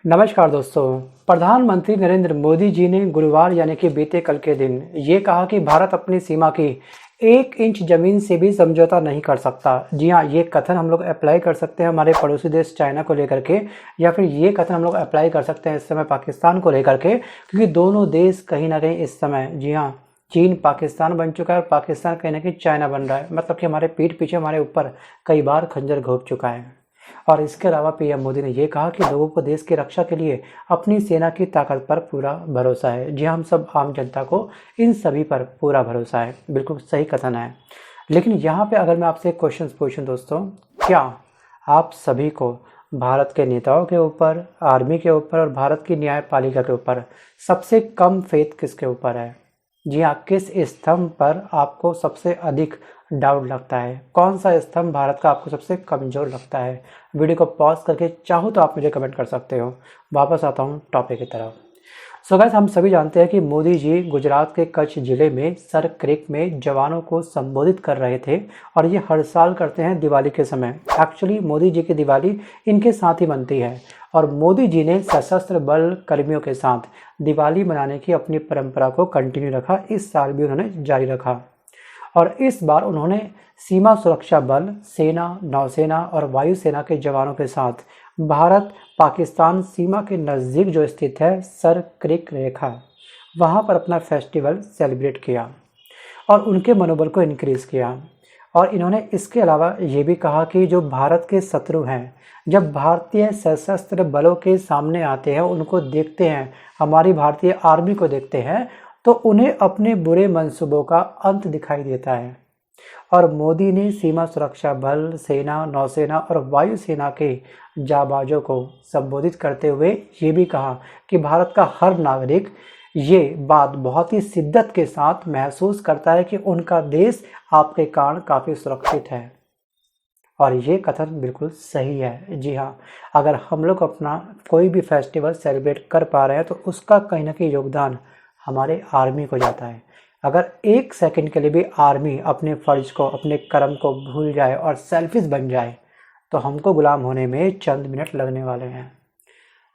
नमस्कार दोस्तों। प्रधानमंत्री नरेंद्र मोदी जी ने गुरुवार यानी कि बीते कल के दिन ये कहा कि भारत अपनी सीमा की 1 इंच ज़मीन से भी समझौता नहीं कर सकता। जी हाँ, ये कथन हम लोग अप्लाई कर सकते हैं हमारे पड़ोसी देश चाइना को लेकर के, या फिर ये कथन हम लोग अप्लाई कर सकते हैं इस समय पाकिस्तान को लेकर के, क्योंकि दोनों देश कहीं ना कहीं इस समय, जी हाँ, चीन पाकिस्तान बन चुका है और पाकिस्तान कहीं ना कहीं चाइना बन रहा है। मतलब कि हमारे पीठ पीछे हमारे ऊपर कई बार खंजर घोंप चुका है। और इसके अलावा पीएम मोदी ने यह कहा कि लोगों को देश की रक्षा के लिए अपनी सेना की ताकत पर पूरा भरोसा है। जी हम सब आम जनता को इन सभी पर पूरा भरोसा है। बिल्कुल सही कथन है। लेकिन यहाँ पे अगर मैं आपसे एक क्वेश्चन पूछूं दोस्तों, क्या आप सभी को भारत के नेताओं के ऊपर, आर्मी के ऊपर और भारत की न्यायपालिका के ऊपर सबसे कम फेथ किसके ऊपर है? जी हाँ, किस स्तंभ पर आपको सबसे अधिक डाउट लगता है? कौन सा स्तंभ भारत का आपको सबसे कमज़ोर लगता है? वीडियो को पॉज करके चाहो तो आप मुझे कमेंट कर सकते हो। वापस आता हूँ टॉपिक की तरफ। सो गाइस, हम सभी जानते हैं कि मोदी जी गुजरात के कच्छ जिले में सर क्रिक में जवानों को संबोधित कर रहे थे, और ये हर साल करते हैं दिवाली के समय। एक्चुअली मोदी जी की दिवाली इनके साथ ही बनती है, और मोदी जी ने सशस्त्र बल कर्मियों के साथ दिवाली मनाने की अपनी परंपरा को कंटिन्यू रखा। इस साल भी उन्होंने जारी रखा, और इस बार उन्होंने सीमा सुरक्षा बल, सेना, नौसेना और वायुसेना के जवानों के साथ भारत पाकिस्तान सीमा के नज़दीक जो स्थित है सर क्रिक रेखा, वहाँ पर अपना फेस्टिवल सेलिब्रेट किया और उनके मनोबल को इनक्रीज़ किया। और इन्होंने इसके अलावा ये भी कहा कि जो भारत के शत्रु हैं, जब भारतीय सशस्त्र बलों के सामने आते हैं, उनको देखते हैं, हमारी भारतीय आर्मी को देखते हैं, तो उन्हें अपने बुरे मंसूबों का अंत दिखाई देता है। और मोदी ने सीमा सुरक्षा बल, सेना, नौसेना और वायुसेना के जाबाजों को संबोधित करते हुए ये भी कहा कि भारत का हर नागरिक ये बात बहुत ही शिद्दत के साथ महसूस करता है कि उनका देश आपके कारण काफ़ी सुरक्षित है। और ये कथन बिल्कुल सही है। जी हाँ, अगर हम लोग अपना कोई भी फेस्टिवल सेलिब्रेट कर पा रहे हैं तो उसका कहीं ना कहीं योगदान हमारे आर्मी को जाता है। अगर 1 सेकंड के लिए भी आर्मी अपने फ़र्ज को, अपने कर्म को भूल जाए और सेल्फिश बन जाए, तो हमको गुलाम होने में चंद मिनट लगने वाले हैं।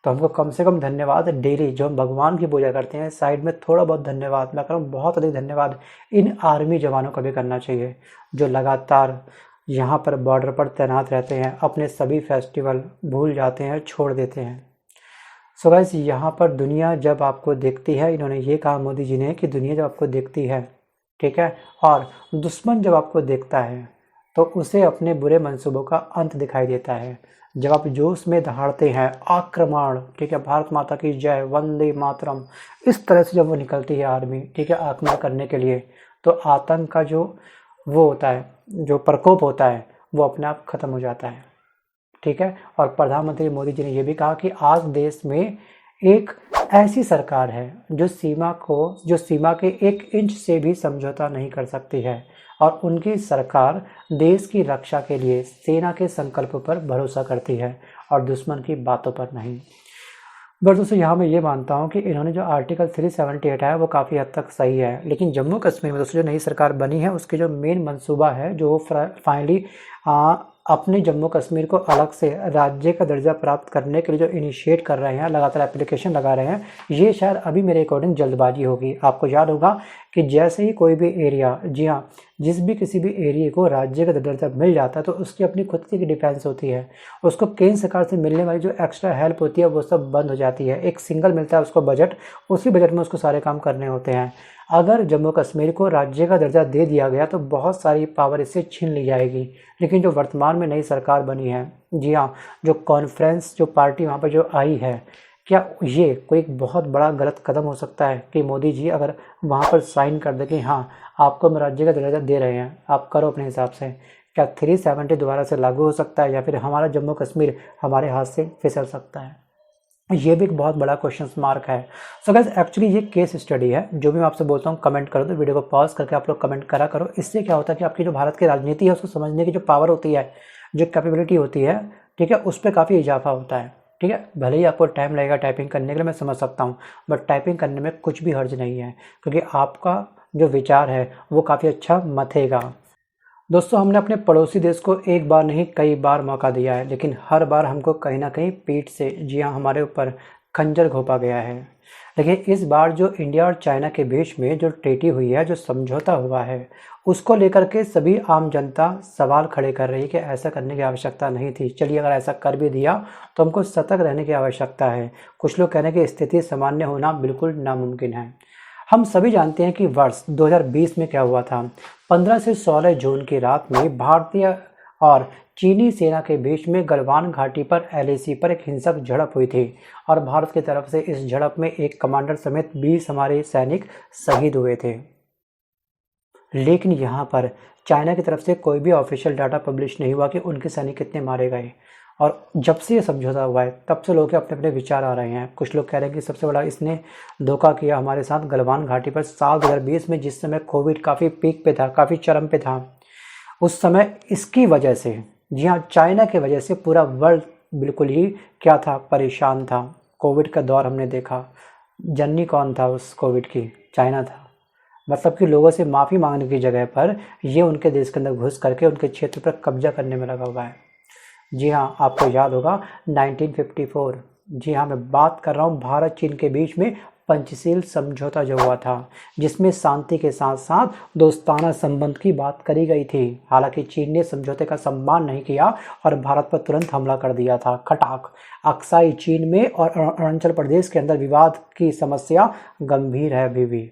तो हमको कम से कम धन्यवाद डेली, जो हम भगवान की पूजा करते हैं, साइड में थोड़ा बहुत धन्यवाद, मैं करूँ बहुत अधिक धन्यवाद इन आर्मी जवानों का भी करना चाहिए, जो लगातार यहाँ पर बॉर्डर पर तैनात रहते हैं, अपने सभी फेस्टिवल भूल जाते हैं, छोड़ देते हैं। सो गाइस, यहाँ पर दुनिया जब आपको देखती है, इन्होंने ये कहा मोदी जी ने कि दुनिया जब आपको देखती है, ठीक है, और दुश्मन जब आपको देखता है तो उसे अपने बुरे मंसूबों का अंत दिखाई देता है। जब आप जोश में दहाड़ते हैं, आक्रमण, ठीक है, भारत माता की जय, वंदे मातरम, इस तरह से जब वो निकलती है आर्मी, ठीक है, आक्रमण करने के लिए, तो आतंक का जो वो होता है, जो प्रकोप होता है, वो अपने आप खत्म हो जाता है। ठीक है। और प्रधानमंत्री मोदी जी ने यह भी कहा कि आज देश में एक ऐसी सरकार है जो सीमा के 1 इंच से भी समझौता नहीं कर सकती है, और उनकी सरकार देश की रक्षा के लिए सेना के संकल्प पर भरोसा करती है और दुश्मन की बातों पर नहीं। बट दोस्तों, यहाँ मैं ये मानता हूँ कि इन्होंने जो आर्टिकल 378 है वो काफ़ी हद तक सही है, लेकिन जम्मू कश्मीर में दोस्तों जो नई सरकार बनी है उसके जो मेन मंसूबा है, जो फाइनली अपने जम्मू कश्मीर को अलग से राज्य का दर्जा प्राप्त करने के लिए जो इनिशिएट कर रहे हैं, लगातार एप्लीकेशन लगा रहे हैं, ये शायद अभी मेरे अकॉर्डिंग जल्दबाजी होगी। आपको याद होगा कि जैसे ही कोई भी एरिया, जी हाँ, किसी भी एरिया को राज्य का दर्जा मिल जाता है तो उसकी अपनी खुद की डिफेंस होती है, उसको केंद्र सरकार से मिलने वाली जो एक्स्ट्रा हेल्प होती है वो सब बंद हो जाती है। एक सिंगल मिलता है उसको बजट, उसी बजट में उसको सारे काम करने होते हैं। अगर जम्मू कश्मीर को राज्य का दर्जा दे दिया गया तो बहुत सारी पावर इससे छीन ली जाएगी। लेकिन जो वर्तमान में नई सरकार बनी है, जी हाँ, जो कॉन्फ्रेंस जो पार्टी वहाँ पर जो आई है, क्या ये कोई एक बहुत बड़ा गलत कदम हो सकता है कि मोदी जी अगर वहाँ पर साइन कर दे कि हाँ आपको हम राज्य का दर्जा दे रहे हैं, आप करो अपने हिसाब से? क्या 370 दोबारा से लागू हो सकता है, या फिर हमारा जम्मू कश्मीर हमारे हाथ से फिसल सकता है? ये भी एक बहुत बड़ा क्वेश्चन मार्क है। सो गाइस, एक्चुअली ये केस स्टडी है। जो भी मैं आपसे बोलता हूँ कमेंट करो, तो वीडियो को पॉज करके आप लोग कमेंट करा करो। इससे क्या होता है कि आपकी जो भारत की राजनीति है उसको समझने की जो पावर होती है, जो कैपेबिलिटी होती है, ठीक है, उस पर काफ़ी इजाफा होता है। ठीक है, भले ही आपको टाइम लगेगा टाइपिंग करने के लिए, मैं समझ सकता हूँ, बट टाइपिंग करने में कुछ भी हर्ज नहीं है, क्योंकि आपका जो विचार है वो काफ़ी अच्छा मथेगा। दोस्तों, हमने अपने पड़ोसी देश को एक बार नहीं कई बार मौका दिया है, लेकिन हर बार हमको कहीं ना कहीं पीठ से, जी हाँ, हमारे ऊपर खंजर घोंपा गया है। लेकिन इस बार जो इंडिया और चाइना के बीच में जो ट्रीटी हुई है, जो समझौता हुआ है, उसको लेकर के सभी आम जनता सवाल खड़े कर रही है कि ऐसा करने की आवश्यकता नहीं थी। चलिए, अगर ऐसा कर भी दिया तो हमको सतर्क रहने की आवश्यकता है। कुछ लोग कह रहे हैं कि स्थिति सामान्य होना बिल्कुल नामुमकिन है। हम सभी जानते हैं कि वर्ष 2020 में क्या हुआ था। 15 से 16 जून की रात में भारतीय और चीनी सेना के बीच में गलवान घाटी पर एलएसी पर एक हिंसक झड़प हुई थी और भारत की तरफ से इस झड़प में एक कमांडर समेत 20 हमारे सैनिक शहीद हुए थे। लेकिन यहाँ पर चाइना की तरफ से कोई भी ऑफिशियल डाटा पब्लिश नहीं हुआ कि उनके सैनिक कितने मारे गए। और जब से ये समझौता हुआ है तब से लोगों के अपने अपने विचार आ रहे हैं। कुछ लोग कह रहे हैं कि सबसे बड़ा इसने धोखा किया हमारे साथ गलवान घाटी पर साल 2020 में, जिस समय कोविड काफ़ी पीक पे था, काफ़ी चरम पे था। उस समय इसकी वजह से, जी हाँ, चाइना की वजह से पूरा वर्ल्ड बिल्कुल ही क्या था, परेशान था। कोविड का दौर हमने देखा, जननी कौन था उस कोविड की? चाइना था। मतलब कि लोगों से माफ़ी मांगने की जगह पर ये उनके देश के अंदर घुस करके उनके क्षेत्र पर कब्जा करने में लगा हुआ है। जी हाँ, आपको याद होगा 1954। जी हाँ, मैं बात कर रहा हूँ भारत चीन के बीच में पंचशील समझौता जो हुआ था, जिसमें शांति के साथ साथ दोस्ताना संबंध की बात करी गई थी। हालांकि चीन ने समझौते का सम्मान नहीं किया और भारत पर तुरंत हमला कर दिया था, खटाक। अक्साई चीन में और अरुणाचल प्रदेश के अंदर विवाद की समस्या गंभीर है अभी भी,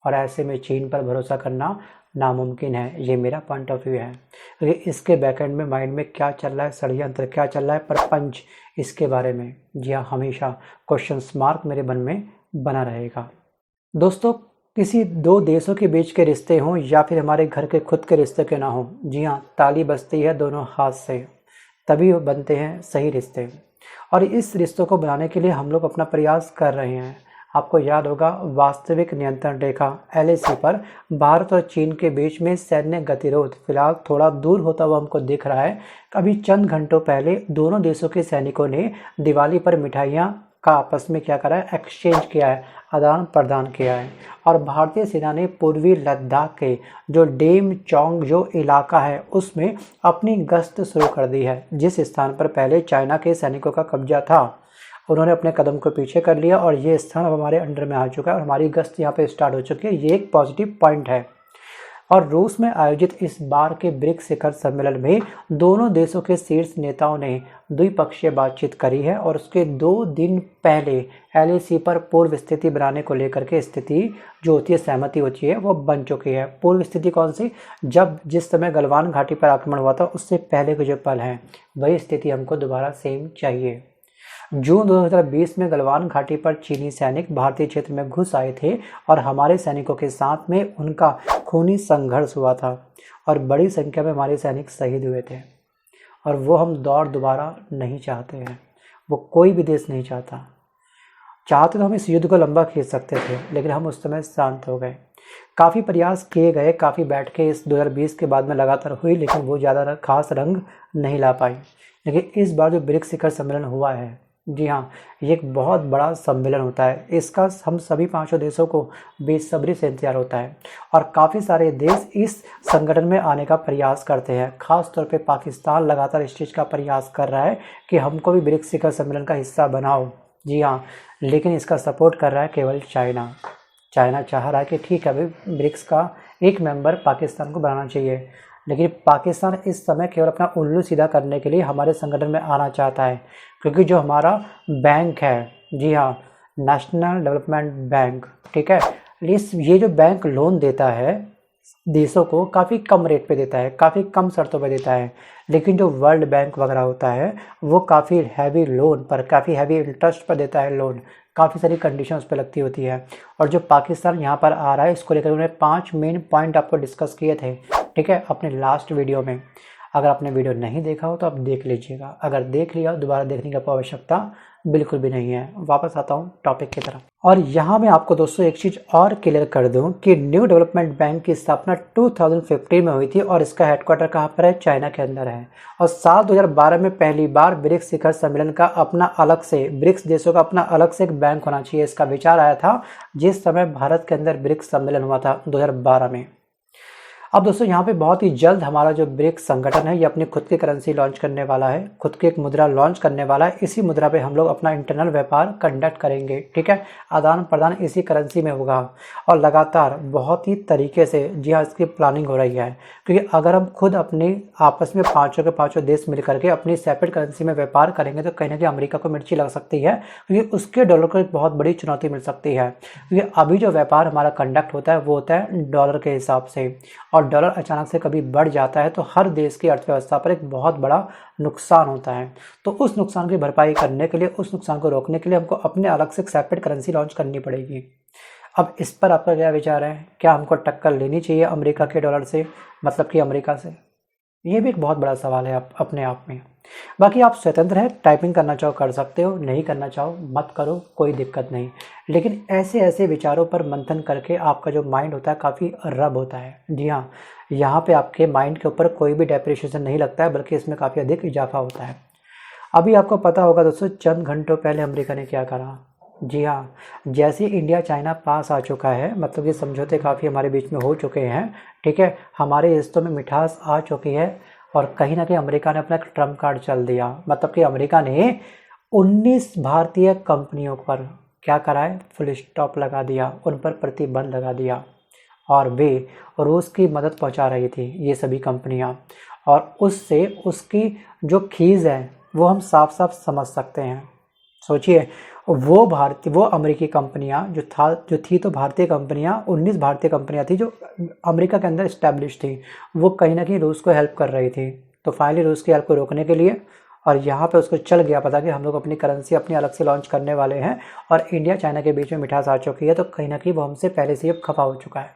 और ऐसे में चीन पर भरोसा करना नामुमकिन है। ये मेरा पॉइंट ऑफ व्यू है। क्योंकि इसके बैकएंड में, माइंड में क्या चल रहा है, षड्यंत्र क्या चल रहा है, परपंच, इसके बारे में, जी हाँ, हमेशा क्वेश्चन मार्क मेरे मन में बना रहेगा। दोस्तों, किसी दो देशों के बीच के रिश्ते हों या फिर हमारे घर के खुद के रिश्ते के ना हों, जी हाँ, ताली बजती है दोनों हाथ से, तभी बनते हैं सही रिश्ते। और इस रिश्तों को बनाने के लिए हम लोग अपना प्रयास कर रहे हैं। आपको याद होगा वास्तविक नियंत्रण रेखा एलएसी पर भारत और चीन के बीच में सैन्य गतिरोध फिलहाल थोड़ा दूर होता हुआ हमको दिख रहा है। अभी चंद घंटों पहले दोनों देशों के सैनिकों ने दिवाली पर मिठाइयाँ का आपस में क्या करा है, एक्सचेंज किया है, आदान प्रदान किया है। और भारतीय सेना ने पूर्वी लद्दाख के जो डेम चौंग जो इलाका है उसमें अपनी गश्त शुरू कर दी है। जिस स्थान पर पहले चाइना के सैनिकों का कब्जा था, उन्होंने अपने कदम को पीछे कर लिया और ये स्थान अब हमारे अंडर में आ चुका है और हमारी गश्त यहाँ पे स्टार्ट हो चुकी है। ये एक पॉजिटिव पॉइंट है। और रूस में आयोजित इस बार के ब्रिक्स शिखर सम्मेलन में दोनों देशों के शीर्ष नेताओं ने द्विपक्षीय बातचीत करी है और उसके 2 दिन पहले एलएसी पर पूर्व स्थिति बनाने को लेकर के स्थिति जो होती है, सहमति होती है, वो बन चुकी है। पूर्व स्थिति कौन सी? जब जिस समय गलवान घाटी पर आक्रमण हुआ था उससे पहले के जो पल हैं, वही स्थिति हमको दोबारा सेम चाहिए। जून 2020 में गलवान घाटी पर चीनी सैनिक भारतीय क्षेत्र में घुस आए थे और हमारे सैनिकों के साथ में उनका खूनी संघर्ष हुआ था और बड़ी संख्या में हमारे सैनिक शहीद हुए थे। और वो हम दौर दोबारा नहीं चाहते हैं, वो कोई भी देश नहीं चाहता। चाहते तो हम इस युद्ध को लंबा खींच सकते थे, लेकिन हम उस समय शांत हो गए। काफ़ी प्रयास किए गए, काफ़ी बैठकें इस 2020 के बाद में लगातार हुई, लेकिन वो ज़्यादा खास रंग नहीं ला पाई। लेकिन इस बार जो ब्रिक्स शिखर सम्मेलन हुआ है, जी हाँ, ये एक बहुत बड़ा सम्मेलन होता है। इसका हम सभी 5 देशों को बेसब्री से इंतजार होता है और काफ़ी सारे देश इस संगठन में आने का प्रयास करते हैं। खास तौर पे पाकिस्तान लगातार इस चीज़ का प्रयास कर रहा है कि हमको भी ब्रिक्स शिखर सम्मेलन का हिस्सा बनाओ। जी हाँ, लेकिन इसका सपोर्ट कर रहा है केवल चाइना। चाइना चाह रहा है कि ठीक है भाई, ब्रिक्स का एक मेंबर पाकिस्तान को बनाना चाहिए, लेकिन पाकिस्तान इस समय केवल अपना उल्लू सीधा करने के लिए हमारे संगठन में आना चाहता है। क्योंकि जो हमारा बैंक है, जी हाँ, नेशनल डेवलपमेंट बैंक, ठीक है, ये जो बैंक लोन देता है देशों को काफ़ी कम रेट पे देता है, काफ़ी कम शर्तों पे देता है। लेकिन जो वर्ल्ड बैंक वगैरह होता है वो काफ़ी हैवी लोन पर, काफ़ी हैवी इंटरेस्ट पर देता है लोन, काफ़ी सारी कंडीशन उस पर लगती होती है। और जो पाकिस्तान यहाँ पर आ रहा है, इसको लेकर उन्होंने 5 मेन पॉइंट आपको डिस्कस किए थे, ठीक है, अपने लास्ट वीडियो में। अगर आपने वीडियो नहीं देखा हो तो आप देख लीजिएगा, अगर देख लिया दोबारा देखने की आपको आवश्यकता बिल्कुल भी नहीं है। वापस आता हूँ टॉपिक की तरफ। और यहाँ मैं आपको दोस्तों एक चीज़ और क्लियर कर दूँ कि न्यू डेवलपमेंट बैंक की स्थापना 2015 में हुई थी और इसका हेडक्वार्टर कहाँ पर है? चाइना के अंदर है। और साल 2012 में पहली बार ब्रिक्स शिखर सम्मेलन का अपना अलग से, ब्रिक्स देशों का अपना अलग से एक बैंक होना चाहिए, इसका विचार आया था जिस समय भारत के अंदर ब्रिक्स सम्मेलन हुआ था 2012 में। अब दोस्तों यहाँ पे बहुत ही जल्द हमारा जो ब्रिक्स संगठन है ये अपनी खुद की करेंसी लॉन्च करने वाला है, खुद की एक मुद्रा लॉन्च करने वाला है। इसी मुद्रा पे हम लोग अपना इंटरनल व्यापार कंडक्ट करेंगे, ठीक है। आदान प्रदान इसी करेंसी में होगा और लगातार बहुत ही तरीके से जी हाँ इसकी प्लानिंग हो रही है, क्योंकि अगर हम खुद अपने आपस में पाँचों के पाँचों देश मिल करके अपनी सेपरेट करेंसी में व्यापार करेंगे तो कहीं ना कहीं अमेरिका को मिर्ची लग सकती है, क्योंकि उसके डॉलर को एक बहुत बड़ी चुनौती मिल सकती है। क्योंकि अभी जो व्यापार हमारा कंडक्ट होता है वो होता है डॉलर के हिसाब से, और डॉलर अचानक से कभी बढ़ जाता है तो हर देश की अर्थव्यवस्था पर एक बहुत बड़ा नुकसान होता है। तो उस नुकसान की भरपाई करने के लिए, उस नुकसान को रोकने के लिए हमको अपने अलग से सेपरेट करेंसी लॉन्च करनी पड़ेगी। अब इस पर आपका क्या विचार है? क्या हमको टक्कर लेनी चाहिए अमेरिका के डॉलर से, मतलब कि अमेरिका से? ये भी एक बहुत बड़ा सवाल है अपने आप में। बाकी आप स्वतंत्र हैं, टाइपिंग करना चाहो कर सकते हो, नहीं करना चाहो मत करो, कोई दिक्कत नहीं। लेकिन ऐसे ऐसे विचारों पर मंथन करके आपका जो माइंड होता है काफ़ी रब होता है। जी हाँ, यहाँ पे आपके माइंड के ऊपर कोई भी डेप्रिशिएशन नहीं लगता है, बल्कि इसमें काफ़ी अधिक इजाफा होता है। अभी आपको पता होगा दोस्तों, चंद घंटों पहले अमेरिका ने क्या करा। जी हाँ, जैसे इंडिया चाइना पास आ चुका है, मतलब ये समझौते काफ़ी हमारे बीच में हो चुके हैं, ठीक है, हमारे रिश्तों में मिठास आ चुकी है, और कहीं ना कहीं अमेरिका ने अपना एक ट्रम्प कार्ड चल दिया। मतलब कि अमेरिका ने 19 भारतीय कंपनियों पर क्या करा है, फुल स्टॉप लगा दिया, उन पर प्रतिबंध लगा दिया, और वे रूस की मदद पहुंचा रही थी ये सभी कंपनियां, और उससे उसकी जो खीज है वो हम साफ साफ समझ सकते हैं। सोचिए, वो अमेरिकी कंपनियां जो थी तो भारतीय कंपनियां, 19 भारतीय कंपनियां थी जो अमेरिका के अंदर इस्टेब्लिश थी, वो कहीं ना कहीं रूस को हेल्प कर रही थी। तो फाइनली रूस की हेल्प को रोकने के लिए, और यहाँ पे उसको चल गया पता कि हम लोग अपनी करेंसी अपनी अलग से लॉन्च करने वाले हैं, और इंडिया चाइना के बीच में मिठास आ चुकी है, तो कहीं ना कहीं वो हमसे पहले से ही खफा हो चुका है,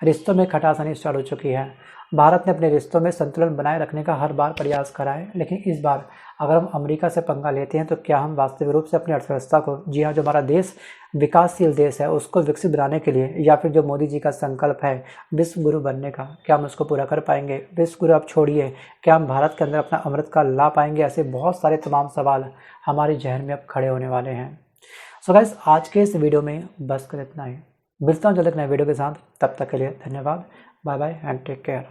रिश्तों में खटास आनी स्टार्ट हो चुकी है। भारत ने अपने रिश्तों में संतुलन बनाए रखने का हर बार प्रयास करा है, लेकिन इस बार अगर हम अमेरिका से पंगा लेते हैं तो क्या हम वास्तविक रूप से अपनी अर्थव्यवस्था को, जी हाँ जो हमारा देश विकासशील देश है उसको विकसित बनाने के लिए, या फिर जो मोदी जी का संकल्प है विश्व गुरु बनने का, क्या हम उसको पूरा कर पाएंगे? विश्व गुरु आप छोड़िए, क्या हम भारत के अंदर अपना अमृत काल ला पाएंगे? ऐसे बहुत सारे तमाम सवाल हमारे जहन में अब खड़े होने वाले हैं। सो गाइस, आज के इस वीडियो में बस कर इतना ही। मिलता हूँ जल्द एक नए वीडियो के साथ, तब तक के लिए धन्यवाद। Bye bye and take care.